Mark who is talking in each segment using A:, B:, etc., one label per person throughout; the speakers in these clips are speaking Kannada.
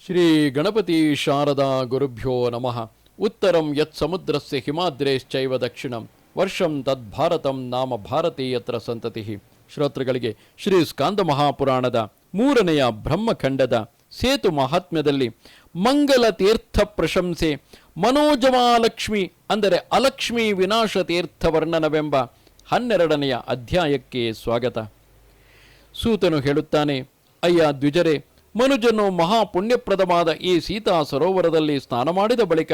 A: ಶ್ರೀ ಗಣಪತಿ ಶಾರದಾ ಗುರುಭ್ಯೋ ನಮಃ. ಉತ್ತರಂ ಯತ್ ಸಮುದ್ರಸ್ಯ ಹಿಮಾದ್ರೇಶ್ಚೈವ ದಕ್ಷಿಣಂ ವರ್ಷಂ ತದ್ಭಾರತಂ ನಾಮ ಭಾರತೀಯತ್ರ ಸಂತತಿ. ಶ್ರೋತೃಗಳಿಗೆ ಶ್ರೀ ಸ್ಕಾಂದ ಮಹಾಪುರಾಣದ 3ನೆಯ ಬ್ರಹ್ಮಖಂಡದ ಸೇತು ಮಹಾತ್ಮ್ಯದಲ್ಲಿ ಮಂಗಲ ತೀರ್ಥ ಪ್ರಶಂಸೆ ಮನೋಜಮಾಲಕ್ಷ್ಮಿ ಅಂದರೆ ಅಲಕ್ಷ್ಮಿ ವಿನಾಶ ತೀರ್ಥ ವರ್ಣನವೆಂಬ 12ನೆಯ ಅಧ್ಯಾಯಕ್ಕೆ ಸ್ವಾಗತ. ಸೂತನು ಹೇಳುತ್ತಾನೆ, ಅಯ್ಯ ದ್ವಿಜರೇ, ಮನುಜನು ಮಹಾಪುಣ್ಯಪ್ರದವಾದ ಈ ಸೀತಾ ಸರೋವರದಲ್ಲಿ ಸ್ನಾನ ಮಾಡಿದ ಬಳಿಕ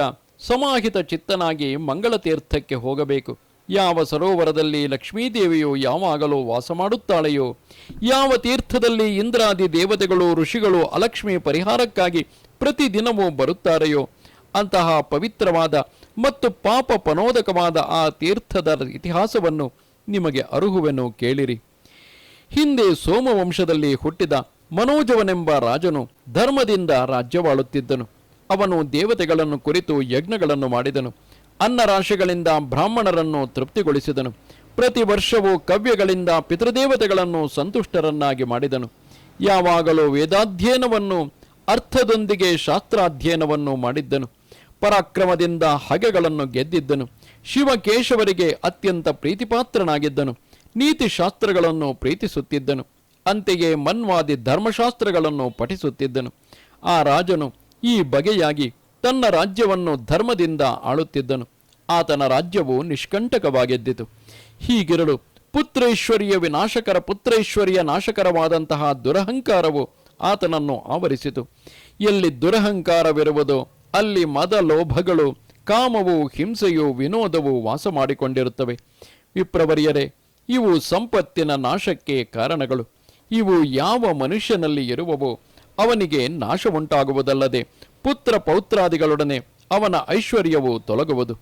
A: ಸಮಾಹಿತ ಚಿತ್ತನಾಗಿ ಮಂಗಳ ತೀರ್ಥಕ್ಕೆ ಹೋಗಬೇಕು. ಯಾವ ಸರೋವರದಲ್ಲಿ ಲಕ್ಷ್ಮೀದೇವಿಯು ಯಾವಾಗಲೂ ವಾಸ ಮಾಡುತ್ತಾಳೆಯೋ, ಯಾವ ತೀರ್ಥದಲ್ಲಿ ಇಂದ್ರಾದಿ ದೇವತೆಗಳು ಋಷಿಗಳು ಅಲಕ್ಷ್ಮಿ ಪರಿಹಾರಕ್ಕಾಗಿ ಪ್ರತಿದಿನವೂ ಬರುತ್ತಾರೆಯೋ ಅಂತಹ ಪವಿತ್ರವಾದ ಮತ್ತು ಪಾಪ ಪನೋದಕವಾದ ಆ ತೀರ್ಥದ ಇತಿಹಾಸವನ್ನು ನಿಮಗೆ ಅರುಹುವೆನು, ಕೇಳಿರಿ. ಹಿಂದೆ ಸೋಮವಂಶದಲ್ಲಿ ಹುಟ್ಟಿದ ಮನೋಜವನೆಂಬ ರಾಜನು ಧರ್ಮದಿಂದ ರಾಜ್ಯವಾಳುತ್ತಿದ್ದನು. ಅವನು ದೇವತೆಗಳನ್ನು ಕುರಿತು ಯಜ್ಞಗಳನ್ನು ಮಾಡಿದನು. ಅನ್ನರಾಶಿಗಳಿಂದ ಬ್ರಾಹ್ಮಣರನ್ನು ತೃಪ್ತಿಗೊಳಿಸಿದನು. ಪ್ರತಿ ವರ್ಷವೂ ಕವ್ಯಗಳಿಂದ ಪಿತೃದೇವತೆಗಳನ್ನು ಸಂತುಷ್ಟರನ್ನಾಗಿ ಮಾಡಿದನು. ಯಾವಾಗಲೂ ವೇದಾಧ್ಯಯನವನ್ನು ಅರ್ಥದೊಂದಿಗೆ ಶಾಸ್ತ್ರಾಧ್ಯಯನವನ್ನು ಮಾಡಿದ್ದನು. ಪರಾಕ್ರಮದಿಂದ ಹಗೆಗಳನ್ನು ಗೆದ್ದಿದ್ದನು. ಶಿವಕೇಶವರಿಗೆ ಅತ್ಯಂತ ಪ್ರೀತಿಪಾತ್ರನಾಗಿದ್ದನು. ನೀತಿಶಾಸ್ತ್ರಗಳನ್ನು ಪ್ರೀತಿಸುತ್ತಿದ್ದನು. ಅಂತೆಯೇ ಮನ್ವಾದಿ ಧರ್ಮಶಾಸ್ತ್ರಗಳನ್ನು ಪಠಿಸುತ್ತಿದ್ದನು. ಆ ರಾಜನು ಈ ಬಗೆಯಾಗಿ ತನ್ನ ರಾಜ್ಯವನ್ನು ಧರ್ಮದಿಂದ ಆಳುತ್ತಿದ್ದನು. ಆತನ ರಾಜ್ಯವು ನಿಷ್ಕಂಟಕವಾಗಿದ್ದಿತು. ಹೀಗಿರಲು ಪುತ್ರೈಶ್ವರ್ಯ ವಿನಾಶಕರ ಪುತ್ರೈಶ್ವರ್ಯ ನಾಶಕರವಾದಂತಹ ದುರಹಂಕಾರವು ಆತನನ್ನು ಆವರಿಸಿತು. ಎಲ್ಲಿ ದುರಹಂಕಾರವಿರುವುದೋ ಅಲ್ಲಿ ಮದ ಲೋಭಗಳು, ಕಾಮವು, ಹಿಂಸೆಯು, ವಿನೋದವು ವಾಸ ಮಾಡಿಕೊಂಡಿರುತ್ತವೆ. ವಿಪ್ರವರ್ಯರೇ, ಇವು ಸಂಪತ್ತಿನ ನಾಶಕ್ಕೆ ಕಾರಣಗಳು. ಇವು ಯಾವ ಮನುಷ್ಯನಲ್ಲಿ ಇರುವವೋ ಅವನಿಗೆ ನಾಶ ಉಂಟಾಗುವುದಲ್ಲದೆ ಪುತ್ರ ಪೌತ್ರಾದಿಗಳೊಡನೆ ಅವನ ಐಶ್ವರ್ಯವು ತೊಲಗುವುದು.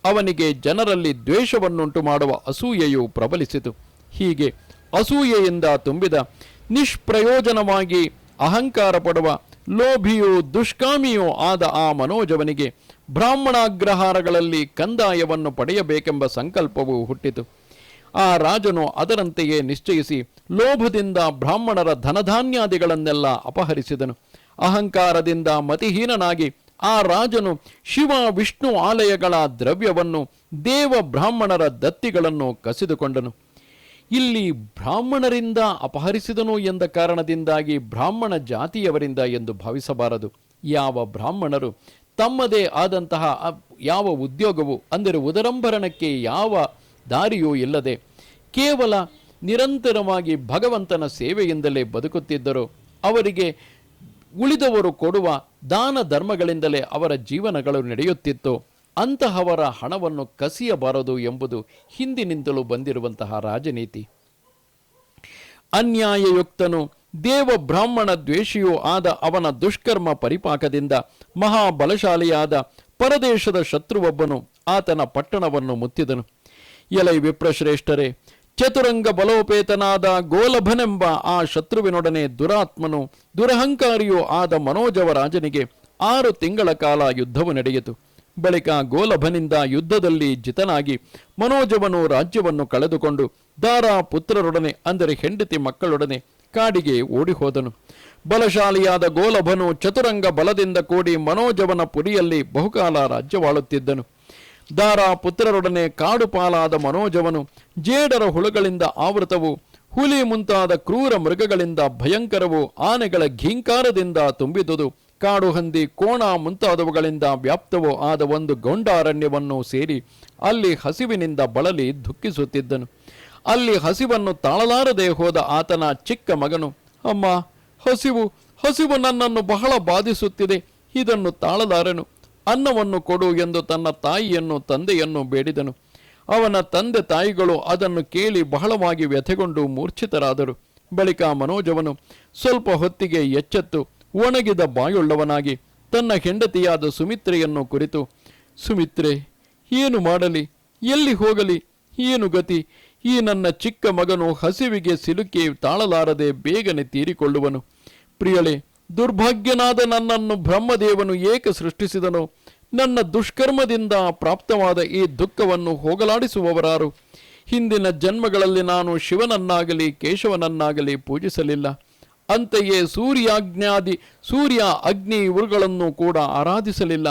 A: ಅವನಿಗೆ ಜನರಲ್ಲಿ ದ್ವೇಷವನ್ನುಂಟು ಮಾಡುವ ಅಸೂಯೆಯು ಪ್ರಬಲಿಸಿತು. ಹೀಗೆ ಅಸೂಯೆಯಿಂದ ತುಂಬಿದ ನಿಷ್ಪ್ರಯೋಜನವಾಗಿ ಅಹಂಕಾರ ಪಡುವ ಲೋಭಿಯೂ ದುಷ್ಕಾಮಿಯೂ ಆದ ಆ ಮನೋಜವನಿಗೆ ಬ್ರಾಹ್ಮಣಾಗ್ರಹಾರಗಳಲ್ಲಿ ಕಂದಾಯವನ್ನು ಪಡೆಯಬೇಕೆಂಬ ಸಂಕಲ್ಪವು ಹುಟ್ಟಿತು. ಆ ರಾಜನು ಅದರಂತೆಯೇ ನಿಶ್ಚಯಿಸಿ ಲೋಭದಿಂದ ಬ್ರಾಹ್ಮಣರ ಧನಧಾನ್ಯಾದಿಗಳನ್ನೆಲ್ಲ ಅಪಹರಿಸಿದನು. ಅಹಂಕಾರದಿಂದ ಮತಿಹೀನನಾಗಿ ಆ ರಾಜನು ಶಿವ ವಿಷ್ಣು ಆಲಯಗಳ ದ್ರವ್ಯವನ್ನು, ದೇವ ಬ್ರಾಹ್ಮಣರ ದತ್ತಿಗಳನ್ನು ಕಸಿದುಕೊಂಡನು. ಇಲ್ಲಿ ಬ್ರಾಹ್ಮಣರಿಂದ ಅಪಹರಿಸಿದನು ಎಂದ ಕಾರಣದಿಂದಾಗಿ ಬ್ರಾಹ್ಮಣ ಜಾತಿಯವರಿಂದ ಎಂದು ಭಾವಿಸಬಾರದು. ಯಾವ ಬ್ರಾಹ್ಮಣರು ತಮ್ಮದೇ ಆದಂತಹ ಯಾವ ಉದ್ಯೋಗವು ಅಂದರೆ ಉದರಂಭರಣಕ್ಕೆ ಯಾವ ದಾರಿಯೂ ಇಲ್ಲದೆ ಕೇವಲ ನಿರಂತರವಾಗಿ ಭಗವಂತನ ಸೇವೆಯಿಂದಲೇ ಬದುಕುತ್ತಿದ್ದರು, ಅವರಿಗೆ ಉಳಿದವರು ಕೊಡುವ ದಾನ ಧರ್ಮಗಳಿಂದಲೇ ಅವರ ಜೀವನಗಳು ನಡೆಯುತ್ತಿತ್ತು. ಅಂತಹವರ ಹಣವನ್ನು ಕಸಿಯಬಾರದು ಎಂಬುದು ಹಿಂದಿನಿಂದಲೂ ಬಂದಿರುವಂತಹ ರಾಜನೀತಿ. ಅನ್ಯಾಯಯುಕ್ತನು ದೇವ ಬ್ರಾಹ್ಮಣ ದ್ವೇಷಿಯೂ ಆದ ಅವನ ದುಷ್ಕರ್ಮ ಪರಿಪಾಕದಿಂದ ಮಹಾಬಲಶಾಲಿಯಾದ ಪರದೇಶದ ಶತ್ರುವೊಬ್ಬನು ಆತನ ಪಟ್ಟಣವನ್ನು ಮುತ್ತಿದನು. ಎಲೈ ವಿಪ್ರಶ್ರೇಷ್ಠರೇ, ಚತುರಂಗ ಬಲೋಪೇತನಾದ ಗೋಲಭನೆಂಬ ಆ ಶತ್ರುವಿನೊಡನೆ ದುರಾತ್ಮನು ದುರಹಂಕಾರಿಯೂ ಆದ ಮನೋಜವ ರಾಜನಿಗೆ 6 ತಿಂಗಳ ಕಾಲ ಯುದ್ಧವು ನಡೆಯಿತು. ಬಳಿಕ ಗೋಲಭನಿಂದ ಯುದ್ಧದಲ್ಲಿ ಜಿತನಾಗಿ ಮನೋಜವನು ರಾಜ್ಯವನ್ನು ಕಳೆದುಕೊಂಡು ದಾರಾ ಪುತ್ರರೊಡನೆ ಅಂದರೆ ಹೆಂಡತಿ ಮಕ್ಕಳೊಡನೆ ಕಾಡಿಗೆ ಓಡಿಹೋದನು. ಬಲಶಾಲಿಯಾದ ಗೋಲಭನು ಚತುರಂಗ ಬಲದಿಂದ ಕೂಡಿ ಮನೋಜವನ ಪುರಿಯಲ್ಲಿ ಬಹುಕಾಲ ರಾಜ್ಯವಾಳುತ್ತಿದ್ದನು. ದಾರಾ ಪುತ್ರರೊಡನೆ ಕಾಡು ಪಾಲಾದ ಮನೋಜವನು ಜೇಡರ ಹುಳುಗಳಿಂದ ಆವೃತವು, ಹುಲಿ ಮುಂತಾದ ಕ್ರೂರ ಮೃಗಗಳಿಂದ ಭಯಂಕರವು, ಆನೆಗಳ ಘೀಂಕಾರದಿಂದ ತುಂಬಿದುದು, ಕಾಡು ಹಂದಿ, ಕೋಣ ಮುಂತಾದವುಗಳಿಂದ ವ್ಯಾಪ್ತವೂ ಆದ ಒಂದು ಗೌಂಡಾರಣ್ಯವನ್ನು ಸೇರಿ ಅಲ್ಲಿ ಹಸಿವಿನಿಂದ ಬಳಲಿ ದುಃಖಿಸುತ್ತಿದ್ದನು. ಅಲ್ಲಿ ಹಸಿವನ್ನು ತಾಳಲಾರದೆ ಹೋದ ಆತನ ಚಿಕ್ಕ ಮಗನು, ಅಮ್ಮ, ಹಸಿವು ನನ್ನನ್ನು ಬಹಳ ಬಾಧಿಸುತ್ತಿದೆ, ಇದನ್ನು ತಾಳಲಾರೆನು, ಅನ್ನವನ್ನು ಕೊಡು ಎಂದು ತನ್ನ ತಾಯಿಯನ್ನು ತಂದೆಯನ್ನು ಬೇಡಿದನು. ಅವನ ತಂದೆ ತಾಯಿಗಳು ಅದನ್ನು ಕೇಳಿ ಬಹಳವಾಗಿ ವ್ಯಥೆಗೊಂಡು ಮೂರ್ಛಿತರಾದರು. ಬಳಿಕ ಮನೋಜವನು ಸ್ವಲ್ಪ ಹೊತ್ತಿಗೆ ಎಚ್ಚೆತ್ತು ಒಣಗಿದ ಬಾಯುಳ್ಳವನಾಗಿ ತನ್ನ ಹೆಂಡತಿಯಾದ ಸುಮಿತ್ರೆಯನ್ನು ಕುರಿತು, ಸುಮಿತ್ರೆ, ಏನು ಮಾಡಲಿ, ಎಲ್ಲಿ ಹೋಗಲಿ, ಏನು ಗತಿ? ಈ ನನ್ನ ಚಿಕ್ಕ ಮಗನು ಹಸಿವಿಗೆ ಸಿಲುಕಿ ತಾಳಲಾರದೆ ಬೇಗನೆ ತೀರಿಕೊಳ್ಳುವನು. ಪ್ರಿಯಳೇ, ದುರ್ಭಾಗ್ಯನಾದ ನನ್ನನ್ನು ಬ್ರಹ್ಮದೇವನು ಏಕೆ ಸೃಷ್ಟಿಸಿದನೋ? ನನ್ನ ದುಷ್ಕರ್ಮದಿಂದ ಪ್ರಾಪ್ತವಾದ ಈ ದುಃಖವನ್ನು ಹೋಗಲಾಡಿಸುವವರಾರು? ಹಿಂದಿನ ಜನ್ಮಗಳಲ್ಲಿ ನಾನು ಶಿವನನ್ನಾಗಲಿ ಕೇಶವನನ್ನಾಗಲಿ ಪೂಜಿಸಲಿಲ್ಲ. ಅಂತೆಯೇ ಸೂರ್ಯ ಅಗ್ನಿ ಇವುಗಳನ್ನು ಕೂಡ ಆರಾಧಿಸಲಿಲ್ಲ.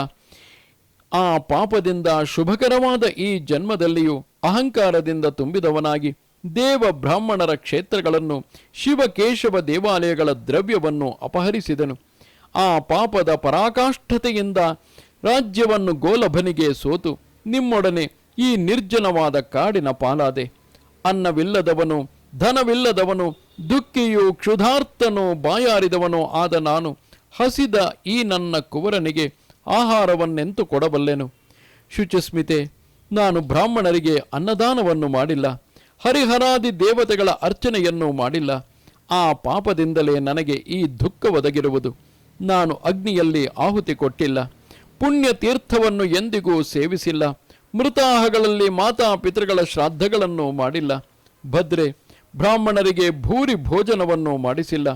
A: ಆ ಪಾಪದಿಂದ ಶುಭಕರವಾದ ಈ ಜನ್ಮದಲ್ಲಿಯೂ ಅಹಂಕಾರದಿಂದ ತುಂಬಿದವನಾಗಿ ದೇವ ಬ್ರಾಹ್ಮಣರ ಕ್ಷೇತ್ರಗಳನ್ನು ಶಿವಕೇಶವ ದೇವಾಲಯಗಳ ದ್ರವ್ಯವನ್ನು ಅಪಹರಿಸಿದನು. ಆ ಪಾಪದ ಪರಾಕಾಷ್ಠತೆಯಿಂದ ರಾಜ್ಯವನ್ನು ಗೋಲಭನಿಗೆ ಸೋತು ನಿಮ್ಮೊಡನೆ ಈ ನಿರ್ಜನವಾದ ಕಾಡಿನ ಪಾಲಾದೆ. ಅನ್ನವಿಲ್ಲದವನು, ಧನವಿಲ್ಲದವನು, ದುಃಖಿಯು, ಕ್ಷುಧಾರ್ತನು, ಬಾಯಾರಿದವನು ಆದ ನಾನು ಹಸಿದ ಈ ನನ್ನ ಕುವರನಿಗೆ ಆಹಾರವನ್ನೆಂತು ಕೊಡಬಲ್ಲೆನು? ಶುಚಿಸ್ಮಿತೆ, ನಾನು ಬ್ರಾಹ್ಮಣರಿಗೆ ಅನ್ನದಾನವನ್ನು ಮಾಡಿಲ್ಲ, ಹರಿಹರಾದಿ ದೇವತೆಗಳ ಅರ್ಚನೆಯನ್ನು ಮಾಡಿಲ್ಲ. ಆ ಪಾಪದಿಂದಲೇ ನನಗೆ ಈ ದುಃಖ ಒದಗಿರುವುದು. ನಾನು ಅಗ್ನಿಯಲ್ಲಿ ಆಹುತಿ ಕೊಟ್ಟಿಲ್ಲ, ಪುಣ್ಯ ತೀರ್ಥವನ್ನು ಎಂದಿಗೂ ಸೇವಿಸಿಲ್ಲ, ಮೃತಾಹಗಳಲ್ಲಿ ಮಾತಾಪಿತೃಗಳ ಶ್ರಾದ್ದಗಳನ್ನು ಮಾಡಿಲ್ಲ, ಭದ್ರೆ ಬ್ರಾಹ್ಮಣರಿಗೆ ಭೂರಿ ಭೋಜನವನ್ನು ಮಾಡಿಸಿಲ್ಲ.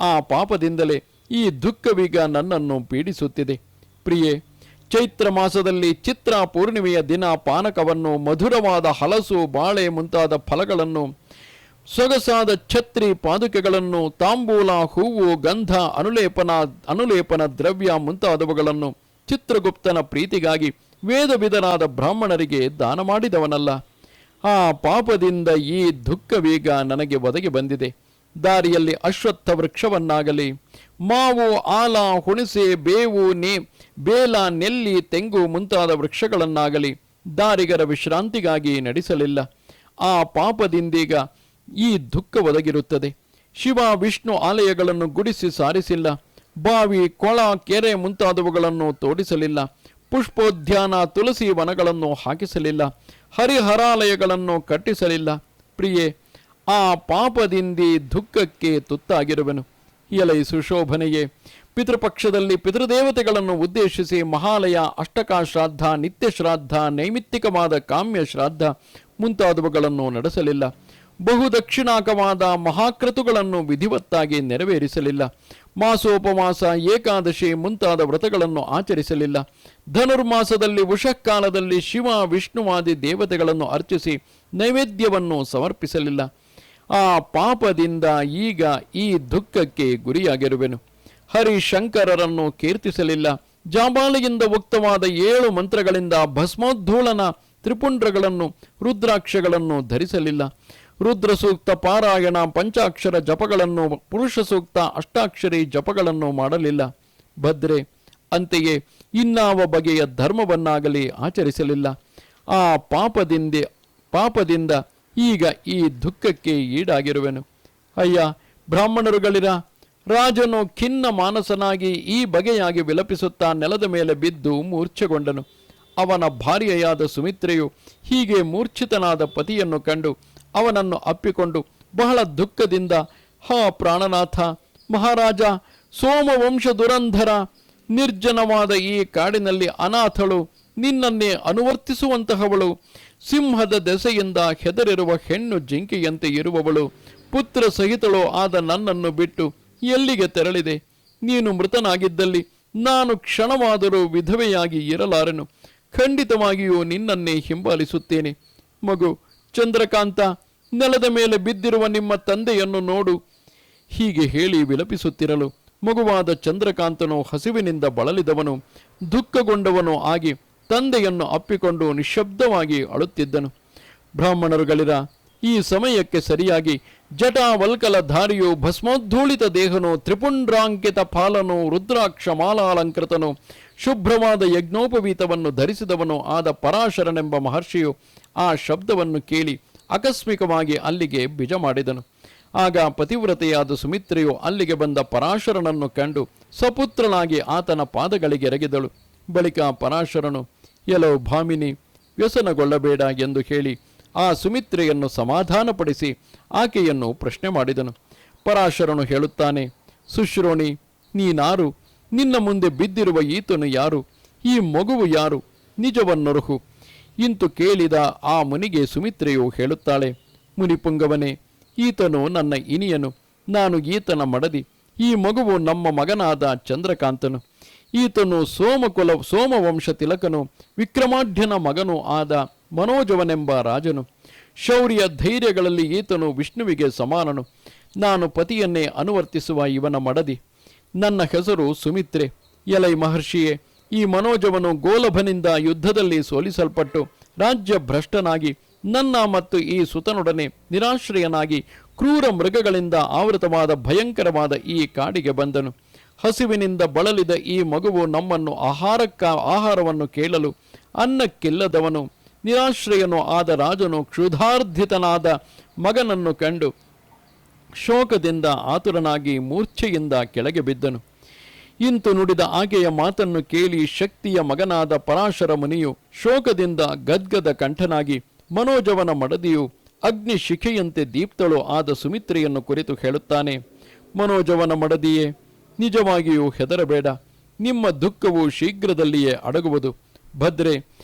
A: ಆ ಪಾಪದಿಂದಲೇ ಈ ದುಃಖವೀಗ ನನ್ನನ್ನು ಪೀಡಿಸುತ್ತಿದೆ. ಪ್ರಿಯೆ, ಚೈತ್ರ ಮಾಸದಲ್ಲಿ ಚಿತ್ರ ಪೂರ್ಣಿಮೆಯ ದಿನ ಪಾನಕವನ್ನು, ಮಧುರವಾದ ಹಲಸು, ಬಾಳೆ ಮುಂತಾದ ಫಲಗಳನ್ನು, ಸೊಗಸಾದ ಛತ್ರಿ ಪಾದುಕೆಗಳನ್ನು, ತಾಂಬೂಲ, ಹೂವು, ಗಂಧ, ಅನುಲೇಪನ ದ್ರವ್ಯ ಮುಂತಾದವುಗಳನ್ನು ಚಿತ್ರಗುಪ್ತನ ಪ್ರೀತಿಗಾಗಿ ವೇದವಿಧರಾದ ಬ್ರಾಹ್ಮಣರಿಗೆ ದಾನ ಮಾಡಿದವನಲ್ಲ. ಆ ಪಾಪದಿಂದ ಈ ದುಃಖವೀಗ ನನಗೆ ಒದಗಿ ಬಂದಿದೆ. ದಾರಿಯಲ್ಲಿ ಅಶ್ವತ್ಥ ವೃಕ್ಷವನ್ನಾಗಲಿ, ಮಾವು, ಆಲ, ಹುಣಸೆ, ಬೇವು, ಬೇಲ, ನೆಲ್ಲಿ, ತೆಂಗು ಮುಂತಾದ ವೃಕ್ಷಗಳನ್ನಾಗಲಿ ದಾರಿಗರ ವಿಶ್ರಾಂತಿಗಾಗಿ ನಡೆಸಲಿಲ್ಲ. ಆ ಪಾಪದಿಂದೀಗ ಈ ದುಃಖ ಒದಗಿರುತ್ತದೆ. ಶಿವ ವಿಷ್ಣು ಆಲಯಗಳನ್ನು ಗುಡಿಸಿ ಸಾರಿಸಿಲ್ಲ, ಬಾವಿ, ಕೊಳ, ಕೆರೆ ಮುಂತಾದವುಗಳನ್ನು ತೋಡಿಸಲಿಲ್ಲ, ಪುಷ್ಪೋದ್ಯಾನ, ತುಳಸಿ ವನಗಳನ್ನು ಹಾಕಿಸಲಿಲ್ಲ, ಹರಿಹರಾಲಯಗಳನ್ನು ಕಟ್ಟಿಸಲಿಲ್ಲ. ಪ್ರಿಯೆ, ಆ ಪಾಪದಿಂದಿ ದುಃಖಕ್ಕೆ ತುತ್ತಾಗಿರುವೆನು. ಎಲೈ ಸುಶೋಭನೆಯೇ, ಪಿತೃಪಕ್ಷದಲ್ಲಿ ಪಿತೃದೇವತೆಗಳನ್ನು ಉದ್ದೇಶಿಸಿ ಮಹಾಲಯ, ಅಷ್ಟಕ ಶ್ರಾದ್ದ, ನಿತ್ಯ ಶ್ರಾದ್ದ, ನೈಮಿತ್ತಿಕವಾದ ಕಾಮ್ಯ ಶ್ರಾದ್ದ ಮುಂತಾದವುಗಳನ್ನು ನಡೆಸಲಿಲ್ಲ. ಬಹುದಕ್ಷಿಣಾಕವಾದ ಮಹಾಕ್ರತುಗಳನ್ನು ವಿಧಿವತ್ತಾಗಿ ನೆರವೇರಿಸಲಿಲ್ಲ. ಮಾಸೋಪವಾಸ, ಏಕಾದಶಿ ಮುಂತಾದ ವ್ರತಗಳನ್ನು ಆಚರಿಸಲಿಲ್ಲ. ಧನುರ್ಮಾಸದಲ್ಲಿ ಉಷಃಕಾಲದಲ್ಲಿ ಶಿವ ವಿಷ್ಣುವಾದಿ ದೇವತೆಗಳನ್ನು ಅರ್ಚಿಸಿ ನೈವೇದ್ಯವನ್ನು ಸಮರ್ಪಿಸಲಿಲ್ಲ. ಆ ಪಾಪದಿಂದ ಈಗ ಈ ದುಃಖಕ್ಕೆ ಗುರಿಯಾಗಿರುವೆನು. ಹರಿಶಂಕರರನ್ನು ಕೀರ್ತಿಸಲಿಲ್ಲ. ಜಾಬಾಲೆಯಿಂದ ಉಕ್ತವಾದ 7 ಮಂತ್ರಗಳಿಂದ ಭಸ್ಮೋದ್ಧೂಳನ ತ್ರಿಪುಂಡ್ರಗಳನ್ನು, ರುದ್ರಾಕ್ಷಗಳನ್ನು ಧರಿಸಲಿಲ್ಲ. ರುದ್ರ ಸೂಕ್ತ ಪಾರಾಯಣ, ಪಂಚಾಕ್ಷರ ಜಪಗಳನ್ನು, ಪುರುಷ ಸೂಕ್ತ, ಅಷ್ಟಾಕ್ಷರಿ ಜಪಗಳನ್ನು ಮಾಡಲಿಲ್ಲ. ಭದ್ರೆ, ಅಂತೆಯೇ ಇನ್ನಾವ ಬಗೆಯ ಧರ್ಮವನ್ನಾಗಲಿ ಆಚರಿಸಲಿಲ್ಲ. ಆ ಪಾಪದಿಂದ ಈಗ ಈ ದುಃಖಕ್ಕೆ ಈಡಾಗಿರುವೆನು. ಅಯ್ಯ ಬ್ರಾಹ್ಮಣರುಗಳಿರ, ರಾಜನು ಖಿನ್ನ ಮಾನಸನಾಗಿ ಈ ಬಗೆಯಾಗಿ ವಿಲಪಿಸುತ್ತಾ ನೆಲದ ಮೇಲೆ ಬಿದ್ದು ಮೂರ್ಛೆಗೊಂಡನು. ಅವನ ಭಾರ್ಯೆಯಾದ ಸುಮಿತ್ರೆಯು ಹೀಗೆ ಮೂರ್ಛಿತನಾದ ಪತಿಯನ್ನು ಕಂಡು ಅವನನ್ನು ಅಪ್ಪಿಕೊಂಡು ಬಹಳ ದುಃಖದಿಂದ, ಹಾ ಪ್ರಾಣನಾಥ, ಮಹಾರಾಜ, ಸೋಮವಂಶ ದುರಂಧರ, ನಿರ್ಜನವಾದ ಈ ಕಾಡಿನಲ್ಲಿ ಅನಾಥಳು, ನಿನ್ನನ್ನೇ ಅನುವರ್ತಿಸುವಂತಹವಳು, ಸಿಂಹದ ದೆಸೆಯಿಂದ ಹೆದರಿರುವ ಹೆಣ್ಣು ಜಿಂಕೆಯಂತೆ ಇರುವವಳು, ಪುತ್ರ ಸಹಿತಳೋ ಆದ ನನ್ನನ್ನು ಬಿಟ್ಟು ಎಲ್ಲಿಗೆ ತೆರಳಿದೆ? ನೀನು ಮೃತನಾಗಿದ್ದಲ್ಲಿ ನಾನು ಕ್ಷಣವಾದರೂ ವಿಧವೆಯಾಗಿ ಇರಲಾರೆನು. ಖಂಡಿತವಾಗಿಯೂ ನಿನ್ನನ್ನೇ ಹಿಂಬಾಲಿಸುತ್ತೇನೆ. ಮಗು ಚಂದ್ರಕಾಂತ, ನೆಲದ ಮೇಲೆ ಬಿದ್ದಿರುವ ನಿಮ್ಮ ತಂದೆಯನ್ನು ನೋಡು. ಹೀಗೆ ಹೇಳಿ ವಿಲಪಿಸುತ್ತಿರಲು ಮಗುವಾದ ಚಂದ್ರಕಾಂತನು ಹಸಿವಿನಿಂದ ಬಳಲಿದವನು, ದುಃಖಗೊಂಡವನು ಆಗಿ ತಂದೆಯನ್ನು ಅಪ್ಪಿಕೊಂಡು ನಿಶ್ಶಬ್ದವಾಗಿ ಅಳುತ್ತಿದ್ದನು. ಬ್ರಾಹ್ಮಣರುಗಳಿರ, ಈ ಸಮಯಕ್ಕೆ ಸರಿಯಾಗಿ ಜಟಾವಲ್ಕಲ ಧಾರಿಯು, ಭಸ್ಮೋದ್ಧೂಳಿತ ದೇಹನು, ತ್ರಿಪುಂಡ್ರಾಂಕಿತ ಪಾಲನು, ರುದ್ರಾಕ್ಷ ಮಾಲಾಲಂಕೃತನು, ಶುಭ್ರವಾದ ಯಜ್ಞೋಪವೀತವನ್ನು ಧರಿಸಿದವನು ಆದ ಪರಾಶರನೆಂಬ ಮಹರ್ಷಿಯು ಆ ಶಬ್ದವನ್ನು ಕೇಳಿ ಆಕಸ್ಮಿಕವಾಗಿ ಅಲ್ಲಿಗೆ ಬಿಜ ಮಾಡಿದನು. ಆಗ ಪತಿವ್ರತೆಯಾದ ಸುಮಿತ್ರೆಯು ಅಲ್ಲಿಗೆ ಬಂದ ಪರಾಶರನನ್ನು ಕಂಡು ಸಪುತ್ರನಾಗಿ ಆತನ ಪಾದಗಳಿಗೆ ಎರಗಿದಳು. ಬಳಿಕ ಪರಾಶರನು, ಎಲೋ ಭಾಮಿನಿ, ವ್ಯಸನಗೊಳ್ಳಬೇಡ ಎಂದು ಹೇಳಿ ಆ ಸುಮಿತ್ರೆಯನ್ನು ಸಮಾಧಾನಪಡಿಸಿ ಆಕೆಯನ್ನು ಪ್ರಶ್ನೆ ಮಾಡಿದನು. ಪರಾಶರನು ಹೇಳುತ್ತಾನೆ, ಸುಶ್ರೋಣಿ, ನೀನಾರು? ನಿನ್ನ ಮುಂದೆ ಬಿದ್ದಿರುವ ಈತನು ಯಾರು? ಈ ಮಗುವು ಯಾರು? ನಿಜವನ್ನೊರಹು. ಇಂತು ಕೇಳಿದ ಆ ಮುನಿಗೆ ಸುಮಿತ್ರೆಯು ಹೇಳುತ್ತಾಳೆ, ಮುನಿಪುಂಗವನೇ, ಈತನು ನನ್ನ ಇನಿಯನು, ನಾನು ಈತನ ಮಡದಿ. ಈ ಮಗುವು ನಮ್ಮ ಮಗನಾದ ಚಂದ್ರಕಾಂತನು. ಈತನು ಸೋಮವಂಶ ತಿಲಕನು, ವಿಕ್ರಮಾಢ್ಯನ ಮಗನೂ ಆದ ಮನೋಜವನೆಂಬ ರಾಜನು. ಶೌರ್ಯ ಧೈರ್ಯಗಳಲ್ಲಿ ಈತನು ವಿಷ್ಣುವಿಗೆ ಸಮಾನನು. ನಾನು ಪತಿಯನ್ನೇ ಅನುವರ್ತಿಸುವ ಇವನ ಮಡದಿ. ನನ್ನ ಹೆಸರು ಸುಮಿತ್ರೆ. ಎಲೈ ಮಹರ್ಷಿಯೇ, ಈ ಮನೋಜವನು ಗೋಲಭನಿಂದ ಯುದ್ಧದಲ್ಲಿ ಸೋಲಿಸಲ್ಪಟ್ಟು ರಾಜ್ಯ ಭ್ರಷ್ಟನಾಗಿ ನನ್ನ ಮತ್ತು ಈ ಸುತನೊಡನೆ ನಿರಾಶ್ರಯನಾಗಿ ಕ್ರೂರ ಮೃಗಗಳಿಂದ ಆವೃತವಾದ ಭಯಂಕರವಾದ ಈ ಕಾಡಿಗೆ ಬಂದನು. ಹಸಿವಿನಿಂದ ಬಳಲಿದ ಈ ಮಗುವು ನಮ್ಮನ್ನು ಆಹಾರವನ್ನು ಕೇಳಲು ಅನ್ನಕ್ಕಿಲ್ಲದವನು, ನಿರಾಶ್ರಯನೂ ಆದ ರಾಜನು ಕ್ಷುಧಾರ್ಧಿತನಾದ ಮಗನನ್ನು ಕಂಡು ಶೋಕದಿಂದ ಆತುರನಾಗಿ ಮೂರ್ಛೆಯಿಂದ ಕೆಳಗೆ ಬಿದ್ದನು. ಇಂತು ನುಡಿದ ಆಕೆಯ ಮಾತನ್ನು ಕೇಳಿ ಶಕ್ತಿಯ ಮಗನಾದ ಪರಾಶರ ಮುನಿಯು ಶೋಕದಿಂದ ಗದ್ಗದ ಕಂಠನಾಗಿ ಮನೋಜವನ ಮಡದಿಯು ಅಗ್ನಿ ಶಿಖೆಯಂತೆ ದೀಪ್ತಳು ಆದ ಸುಮಿತ್ರೆಯನ್ನು ಕುರಿತು ಹೇಳುತ್ತಾನೆ. ಮನೋಜವನ ಮಡದಿಯೇ, ನಿಜವಾಗಿಯೂ ಹೆದರಬೇಡ. ನಿಮ್ಮ ದುಃಖವು ಶೀಘ್ರದಲ್ಲಿಯೇ ಅಡಗುವುದು. ಭದ್ರೆ,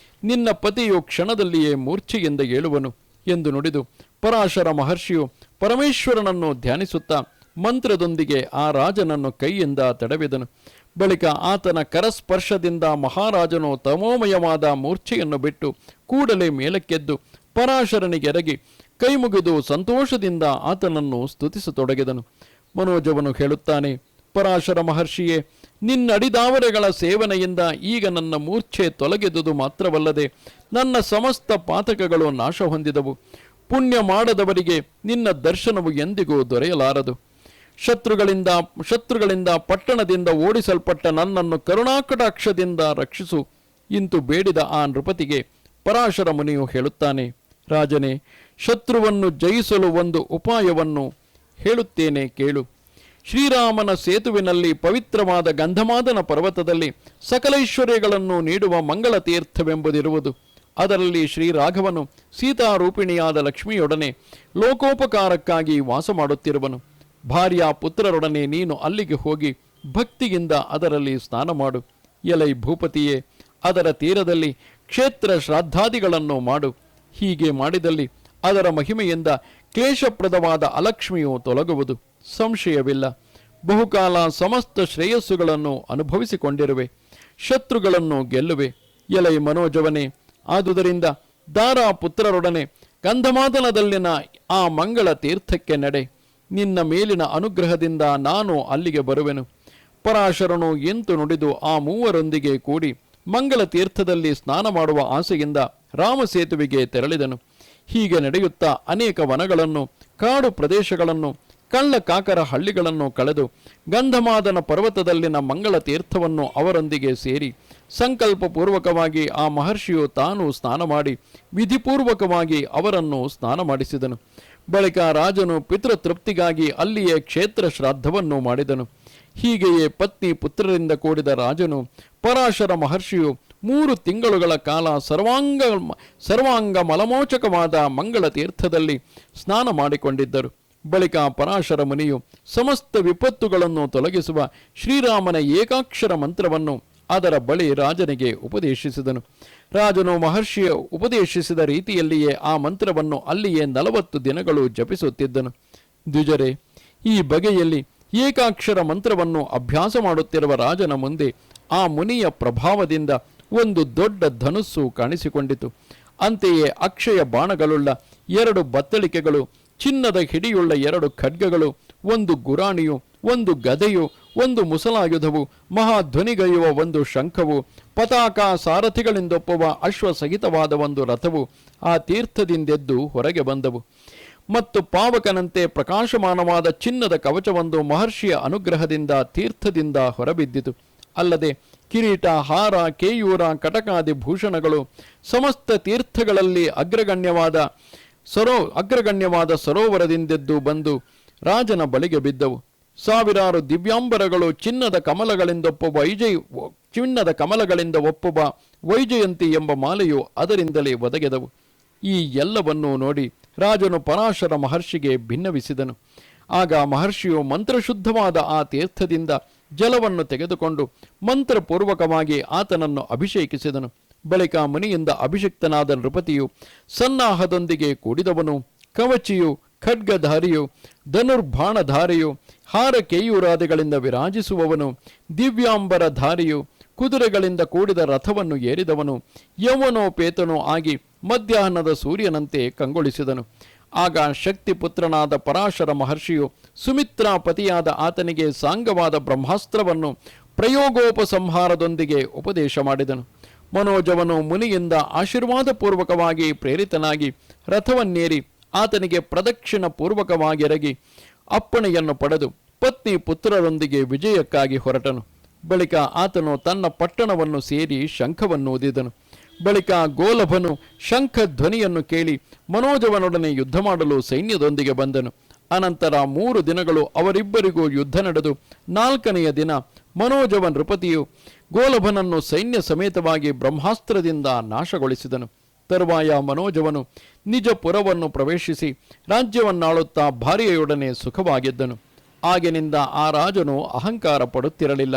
A: ನಿನ್ನ ಪತಿಯು ಕ್ಷಣದಲ್ಲಿಯೇ ಮೂರ್ಛೆಯಿಂದ ಏಳುವನು ಎಂದು ನುಡಿದು ಪರಾಶರ ಮಹರ್ಷಿಯು ಪರಮೇಶ್ವರನನ್ನು ಧ್ಯಾನಿಸುತ್ತಾ ಮಂತ್ರದೊಂದಿಗೆ ಆ ರಾಜನನ್ನು ಕೈಯಿಂದ ತಡವಿದನು. ಬಳಿಕ ಆತನ ಕರಸ್ಪರ್ಶದಿಂದ ಮಹಾರಾಜನು ತಮೋಮಯವಾದ ಮೂರ್ಛೆಯನ್ನು ಬಿಟ್ಟು ಕೂಡಲೇ ಮೇಲಕ್ಕೆದ್ದು ಪರಾಶರನಿಗೆರಗಿ ಕೈಮುಗಿದು ಸಂತೋಷದಿಂದ ಆತನನ್ನು ಸ್ತುತಿಸತೊಡಗಿದನು. ಮನೋಜವನು ಹೇಳುತ್ತಾನೆ, ಪರಾಶರ ಮಹರ್ಷಿಯೇ, ನಿನ್ನಡಿದಾವರೆಗಳ ಸೇವನೆಯಿಂದ ಈಗ ನನ್ನ ಮೂರ್ಛೆ ತೊಲಗಿದುದು ಮಾತ್ರವಲ್ಲದೆ ನನ್ನ ಸಮಸ್ತ ಪಾತಕಗಳು ನಾಶ ಹೊಂದಿದವು. ಪುಣ್ಯ ಮಾಡದವರಿಗೆ ನಿನ್ನ ದರ್ಶನವು ಎಂದಿಗೂ ದೊರೆಯಲಾರದು. ಶತ್ರುಗಳಿಂದ ಪಟ್ಟಣದಿಂದ ಓಡಿಸಲ್ಪಟ್ಟ ನನ್ನನ್ನು ಕರುಣಾಕಟಾಕ್ಷದಿಂದ ರಕ್ಷಿಸು ಇಂತು ಬೇಡಿದ ಆ ನೃಪತಿಗೆ ಪರಾಶರ ಮುನಿಯು ಹೇಳುತ್ತಾನೆ, ರಾಜನೇ, ಶತ್ರುವನ್ನು ಜಯಿಸಲು ಒಂದು ಉಪಾಯವನ್ನು ಹೇಳುತ್ತೇನೆ ಕೇಳು. ಶ್ರೀರಾಮನ ಸೇತುವಿನಲ್ಲಿ ಪವಿತ್ರವಾದ ಗಂಧಮಾದನ ಪರ್ವತದಲ್ಲಿ ಸಕಲೈಶ್ವರ್ಯಗಳನ್ನು ನೀಡುವ ಮಂಗಳ ತೀರ್ಥವೆಂಬುದಿರುವುದು. ಅದರಲ್ಲಿ ಶ್ರೀರಾಘವನು ಸೀತಾರೂಪಿಣಿಯಾದ ಲಕ್ಷ್ಮಿಯೊಡನೆ ಲೋಕೋಪಕಾರಕ್ಕಾಗಿ ವಾಸ ಮಾಡುತ್ತಿರುವನು. ಭಾರ್ಯ ಪುತ್ರರೊಡನೆ ನೀನು ಅಲ್ಲಿಗೆ ಹೋಗಿ ಭಕ್ತಿಯಿಂದ ಅದರಲ್ಲಿ ಸ್ನಾನ ಮಾಡು. ಎಲೈ ಭೂಪತಿಯೇ, ಅದರ ತೀರದಲ್ಲಿ ಕ್ಷೇತ್ರ ಶ್ರಾದ್ದಾದಿಗಳನ್ನು ಮಾಡು. ಹೀಗೆ ಮಾಡಿದಲ್ಲಿ ಅದರ ಮಹಿಮೆಯಿಂದ ಕ್ಲೇಶಪ್ರದವಾದ ಅಲಕ್ಷ್ಮಿಯು ತೊಲಗುವುದು, ಸಂಶಯವಿಲ್ಲ. ಬಹುಕಾಲ ಸಮಸ್ತ ಶ್ರೇಯಸ್ಸುಗಳನ್ನು ಅನುಭವಿಸಿಕೊಂಡಿರುವೆ, ಶತ್ರುಗಳನ್ನು ಗೆಲ್ಲುವೆ. ಎಲೈ ಮನೋಜವನೇ, ಆದುದರಿಂದ ದಾರಾ ಪುತ್ರರೊಡನೆ ಗಂಧಮಾದನದಲ್ಲಿನ ಆ ಮಂಗಳ ತೀರ್ಥಕ್ಕೆ ನಡೆ. ನಿನ್ನ ಮೇಲಿನ ಅನುಗ್ರಹದಿಂದ ನಾನು ಅಲ್ಲಿಗೆ ಬರುವೆನು. ಪರಾಶರನು ಎಂತು ನುಡಿದು ಆ ಮೂವರೊಂದಿಗೆ ಕೂಡಿ ಮಂಗಳ ತೀರ್ಥದಲ್ಲಿ ಸ್ನಾನ ಮಾಡುವ ಆಸೆಯಿಂದ ರಾಮಸೇತುವೆಗೆ ತೆರಳಿದನು. ಹೀಗೆ ನಡೆಯುತ್ತಾ ಅನೇಕ ವನಗಳನ್ನು, ಕಾಡು ಪ್ರದೇಶಗಳನ್ನು, ಕಳ್ಳ ಕಾಕರ ಹಳ್ಳಿಗಳನ್ನು ಕಳೆದು ಗಂಧಮಾದನ ಪರ್ವತದಲ್ಲಿನ ಮಂಗಳ ತೀರ್ಥವನ್ನು ಅವರೊಂದಿಗೆ ಸೇರಿ ಸಂಕಲ್ಪಪೂರ್ವಕವಾಗಿ ಆ ಮಹರ್ಷಿಯು ತಾನು ಸ್ನಾನ ಮಾಡಿ ವಿಧಿಪೂರ್ವಕವಾಗಿ ಅವರನ್ನು ಸ್ನಾನ ಮಾಡಿಸಿದನು. ಬಳಿಕ ರಾಜನು ಪಿತೃತೃಪ್ತಿಗಾಗಿ ಅಲ್ಲಿಯೇ ಕ್ಷೇತ್ರ ಶ್ರಾದ್ದವನ್ನು ಮಾಡಿದನು. ಹೀಗೆಯೇ ಪತ್ನಿ ಪುತ್ರರಿಂದ ಕೂಡಿದ ರಾಜನು ಪರಾಶರ ಮಹರ್ಷಿಯು 3 ತಿಂಗಳುಗಳ ಕಾಲ ಸರ್ವಾಂಗ ಮಲಮೋಚಕವಾದ ಮಂಗಳ ತೀರ್ಥದಲ್ಲಿ ಸ್ನಾನ ಮಾಡಿಕೊಂಡಿದ್ದರು. ಬಳಿಕ ಪರಾಶರ ಮುನಿಯು ಸಮಸ್ತ ವಿಪತ್ತುಗಳನ್ನು ತೊಲಗಿಸುವ ಶ್ರೀರಾಮನ ಏಕಾಕ್ಷರ ಮಂತ್ರವನ್ನು ಅದರ ಬಳಿ ರಾಜನಿಗೆ ಉಪದೇಶಿಸಿದನು. ರಾಜನು ಮಹರ್ಷಿಯ ಉಪದೇಶಿಸಿದ ರೀತಿಯಲ್ಲಿಯೇ ಆ ಮಂತ್ರವನ್ನು ಅಲ್ಲಿಯೇ 40 ದಿನಗಳು ಜಪಿಸುತ್ತಿದ್ದನು. ದ್ವಿಜರೇ, ಈ ಬಗೆಯಲ್ಲಿ ಏಕಾಕ್ಷರ ಮಂತ್ರವನ್ನು ಅಭ್ಯಾಸ ಮಾಡುತ್ತಿರುವ ರಾಜನ ಮುಂದೆ ಆ ಮುನಿಯ ಪ್ರಭಾವದಿಂದ ಒಂದು ದೊಡ್ಡ ಧನುಸ್ಸು ಕಾಣಿಸಿಕೊಂಡಿತು. ಅಂತೆಯೇ ಅಕ್ಷಯ ಬಾಣಗಳುಳ್ಳ 2 ಬತ್ತಳಿಕೆಗಳು, ಚಿನ್ನದ ಹಿಡಿಯುಳ್ಳ 2 ಖಡ್ಗಗಳು, 1 ಗುರಾಣಿಯು, 1 ಗದೆಯು, 1 ಮುಸಲಾಯುಧವು, ಮಹಾಧ್ವನಿಗೈಯುವ 1 ಶಂಖವು, ಪತಾಕ ಸಾರಥಿಗಳಿಂದೊಪ್ಪುವ ಅಶ್ವಸಹಿತವಾದ 1 ರಥವು ಆ ತೀರ್ಥದಿಂದೆದ್ದು ಹೊರಗೆ ಬಂದವು. ಮತ್ತು ಪಾವಕನಂತೆ ಪ್ರಕಾಶಮಾನವಾದ ಚಿನ್ನದ ಕವಚವೊಂದು ಮಹರ್ಷಿಯ ಅನುಗ್ರಹದಿಂದ ತೀರ್ಥದಿಂದ ಹೊರಬಿದ್ದಿತು. ಅಲ್ಲದೆ ಕಿರೀಟ, ಹಾರ, ಕೇಯೂರ, ಕಟಕಾದಿ ಭೂಷಣಗಳು ಸಮಸ್ತ ತೀರ್ಥಗಳಲ್ಲಿ ಅಗ್ರಗಣ್ಯವಾದ ಸರೋವರದಿಂದೆದ್ದು ಬಂದು ರಾಜನ ಬಳಿಗೆ ಬಿದ್ದವು. 1000 ದಿವ್ಯಾಂಬರಗಳು ಚಿನ್ನದ ಕಮಲಗಳಿಂದ ಒಪ್ಪುವ ವೈಜಯಂತಿ ಎಂಬ ಮಾಲೆಯು ಅದರಿಂದಲೇ ಒದಗಿದವು. ಈ ಎಲ್ಲವನ್ನೂ ನೋಡಿ ರಾಜನು ಪರಾಶರ ಮಹರ್ಷಿಗೆ ಭಿನ್ನವಿಸಿದನು. ಆಗ ಮಹರ್ಷಿಯು ಮಂತ್ರಶುದ್ಧವಾದ ಆ ತೀರ್ಥದಿಂದ ಜಲವನ್ನು ತೆಗೆದುಕೊಂಡು ಮಂತ್ರಪೂರ್ವಕವಾಗಿ ಆತನನ್ನು ಅಭಿಷೇಕಿಸಿದನು. ಬಳಿಕ ಮುನಿಯಿಂದ ಅಭಿಷಿಕ್ತನಾದ ನೃಪತಿಯು ಸನ್ನಾಹದೊಂದಿಗೆ ಕೂಡಿದವನು, ಕವಚಿಯು, ಖಡ್ಗಧಾರಿಯು, ಧನುರ್ಬಾಣಧಾರಿಯು, ಹಾರ ಕೇಯೂರಾದಿಗಳಿಂದ ವಿರಾಜಿಸುವವನು, ದಿವ್ಯಾಂಬರಧಾರಿಯು, ಕುದುರೆಗಳಿಂದ ಕೂಡಿದ ರಥವನ್ನು ಏರಿದವನು, ಯೌವನೋಪೇತನೂ ಆಗಿ ಮಧ್ಯಾಹ್ನದ ಸೂರ್ಯನಂತೆ ಕಂಗೊಳಿಸಿದನು. ಆಗ ಶಕ್ತಿಪುತ್ರನಾದ ಪರಾಶರ ಮಹರ್ಷಿಯು ಸುಮಿತ್ರಾ ಪತಿಯಾದ ಆತನಿಗೆ ಸಾಂಗವಾದ ಬ್ರಹ್ಮಾಸ್ತ್ರವನ್ನು ಪ್ರಯೋಗೋಪಸಂಹಾರದೊಂದಿಗೆ ಉಪದೇಶ ಮಾಡಿದನು. ಮನೋಜವನು ಮುನಿಯಿಂದ ಆಶೀರ್ವಾದಪೂರ್ವಕವಾಗಿ ಪ್ರೇರಿತನಾಗಿ ರಥವನ್ನೇರಿ ಆತನಿಗೆ ಪ್ರದಕ್ಷಿಣ ಪೂರ್ವಕವಾಗಿರಗಿ ಅಪ್ಪಣೆಯನ್ನು ಪಡೆದು ಪತ್ನಿ ಪುತ್ರರೊಂದಿಗೆ ವಿಜಯಕ್ಕಾಗಿ ಹೊರಟನು. ಬಳಿಕ ಆತನು ತನ್ನ ಪಟ್ಟಣವನ್ನು ಸೇರಿ ಶಂಖವನ್ನು ಊದಿದನು. ಬಳಿಕ ಗೋಲಭನು ಶಂಖ ಧ್ವನಿಯನ್ನು ಕೇಳಿ ಮನೋಜವನೊಡನೆ ಯುದ್ಧ ಮಾಡಲು ಸೈನ್ಯದೊಂದಿಗೆ ಬಂದನು. ಅನಂತರ 3 ದಿನಗಳು ಅವರಿಬ್ಬರಿಗೂ ಯುದ್ಧ ನಡೆದು 4ನೆಯ ದಿನ ಮನೋಜವ ನೃಪತಿಯು ಗೋಲಭನನ್ನು ಸೈನ್ಯ ಸಮೇತವಾಗಿ ಬ್ರಹ್ಮಾಸ್ತ್ರದಿಂದ ನಾಶಗೊಳಿಸಿದನು. ತರುವಾಯ ಮನೋಜವನು ನಿಜ ಪುರವನ್ನು ಪ್ರವೇಶಿಸಿ ರಾಜ್ಯವನ್ನಾಳುತ್ತಾ ಭಾರ್ಯೆಯೊಡನೆ ಸುಖವಾಗಿದ್ದನು. ಆಗಿನಿಂದ ಆ ರಾಜನು ಅಹಂಕಾರ ಪಡುತ್ತಿರಲಿಲ್ಲ.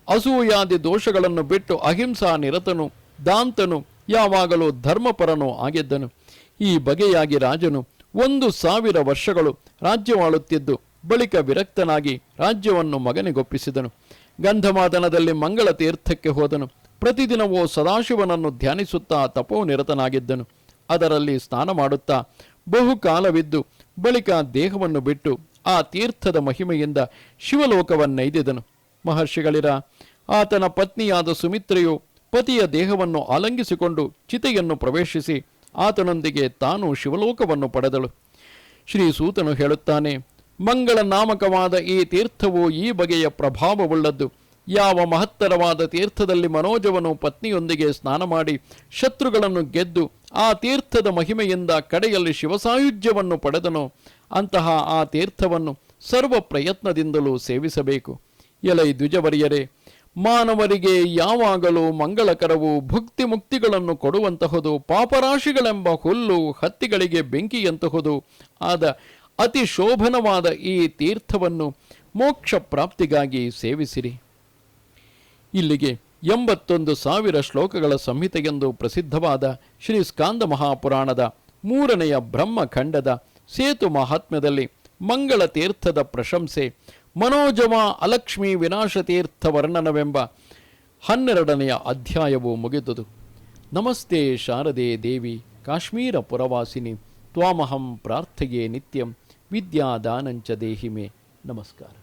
A: ಅಸೂಯಾದಿ ದೋಷಗಳನ್ನು ಬಿಟ್ಟು ಅಹಿಂಸಾ ನಿರತನು, ದಾಂತನು, ಯಾವಾಗಲೂ ಧರ್ಮಪರನೂ ಆಗಿದ್ದನು. ಈ ಬಗೆಯಾಗಿ ರಾಜನು 1,000 ವರ್ಷಗಳು ರಾಜ್ಯವಾಳುತ್ತಿದ್ದು ಬಳಿಕ ವಿರಕ್ತನಾಗಿ ರಾಜ್ಯವನ್ನು ಮಗನಿಗೊಪ್ಪಿಸಿದನು. ಗಂಧಮಾದನದಲ್ಲಿ ಮಂಗಳ ತೀರ್ಥಕ್ಕೆ ಹೋದನು. ಪ್ರತಿದಿನವೂ ಸದಾಶಿವನನ್ನು ಧ್ಯಾನಿಸುತ್ತಾ ತಪೋನಿರತನಾಗಿದ್ದನು. ಅದರಲ್ಲಿ ಸ್ನಾನ ಮಾಡುತ್ತಾ ಬಹುಕಾಲವಿದ್ದು ಬಳಿಕ ದೇಹವನ್ನು ಬಿಟ್ಟು ಆ ತೀರ್ಥದ ಮಹಿಮೆಯಿಂದ ಶಿವಲೋಕವನ್ನೈದಿದನು. ಮಹರ್ಷಿಗಳಿರ, ಆತನ ಪತ್ನಿಯಾದ ಸುಮಿತ್ರೆಯು ಪತಿಯ ದೇಹವನ್ನು ಆಲಂಗಿಸಿಕೊಂಡು ಚಿತೆಯನ್ನು ಪ್ರವೇಶಿಸಿ ಆತನೊಂದಿಗೆ ತಾನು ಶಿವಲೋಕವನ್ನು ಪಡೆದಳು. ಶ್ರೀ ಸೂತನು ಹೇಳುತ್ತಾನೆ, ಮಂಗಳ ನಾಮಕವಾದ ಈ ತೀರ್ಥವು ಈ ಬಗೆಯ ಪ್ರಭಾವವುಳ್ಳದ್ದು. ಯಾವ ಮಹತ್ತರವಾದ ತೀರ್ಥದಲ್ಲಿ ಮನೋಜವನು ಪತ್ನಿಯೊಂದಿಗೆ ಸ್ನಾನ ಮಾಡಿ ಶತ್ರುಗಳನ್ನು ಗೆದ್ದು ಆ ತೀರ್ಥದ ಮಹಿಮೆಯಿಂದ ಕಡೆಯಲ್ಲಿ ಶಿವಸಾಯುಜ್ಯವನ್ನು ಪಡೆದನೋ ಅಂತಹ ಆ ತೀರ್ಥವನ್ನು ಸರ್ವ ಪ್ರಯತ್ನದಿಂದಲೂ ಸೇವಿಸಬೇಕು. ಎಲೈ ದ್ವಿಜವರಿಯರೇ, ಮಾನವರಿಗೆ ಯಾವಾಗಲೂ ಮಂಗಳಕರವು, ಭುಕ್ತಿ ಮುಕ್ತಿಗಳನ್ನು ಕೊಡುವಂತಹುದು, ಪಾಪರಾಶಿಗಳೆಂಬ ಹುಲ್ಲು ಹತ್ತಿಗಳಿಗೆ ಬೆಂಕಿಯಂತಹುದು ಆದ ಅತಿ ಶೋಭನವಾದ ಈ ತೀರ್ಥವನ್ನು ಮೋಕ್ಷ ಪ್ರಾಪ್ತಿಗಾಗಿ ಸೇವಿಸಿರಿ. ಇಲ್ಲಿಗೆ 81,000 ಶ್ಲೋಕಗಳ ಸಂಹಿತೆಗೆಂದು ಪ್ರಸಿದ್ಧವಾದ ಶ್ರೀ ಸ್ಕಾಂದ ಮಹಾಪುರಾಣದ 3ನೆಯ ಬ್ರಹ್ಮಖಂಡದ ಸೇತು ಮಹಾತ್ಮ್ಯದಲ್ಲಿ ಮಂಗಳ ತೀರ್ಥದ ಪ್ರಶಂಸೆ, ಮನೋಜವ ಅಲಕ್ಷ್ಮೀ ವಿನಾಶತೀರ್ಥ ವರ್ಣನವೆಂಬ 12ನೆಯ ಅಧ್ಯಾಯವು ಮುಗಿದುದು. ನಮಸ್ತೆ ಶಾರದೆ ದೇವಿ ಕಾಶ್ಮೀರ ಪುರವಾಸಿನಿ ತ್ವಾಮಹಂ ಪ್ರಾರ್ಥಯೇ ನಿತ್ಯಂ ವಿದ್ಯಾದಾನಂಚ ದೇಹಿಮೆ. ನಮಸ್ಕಾರ.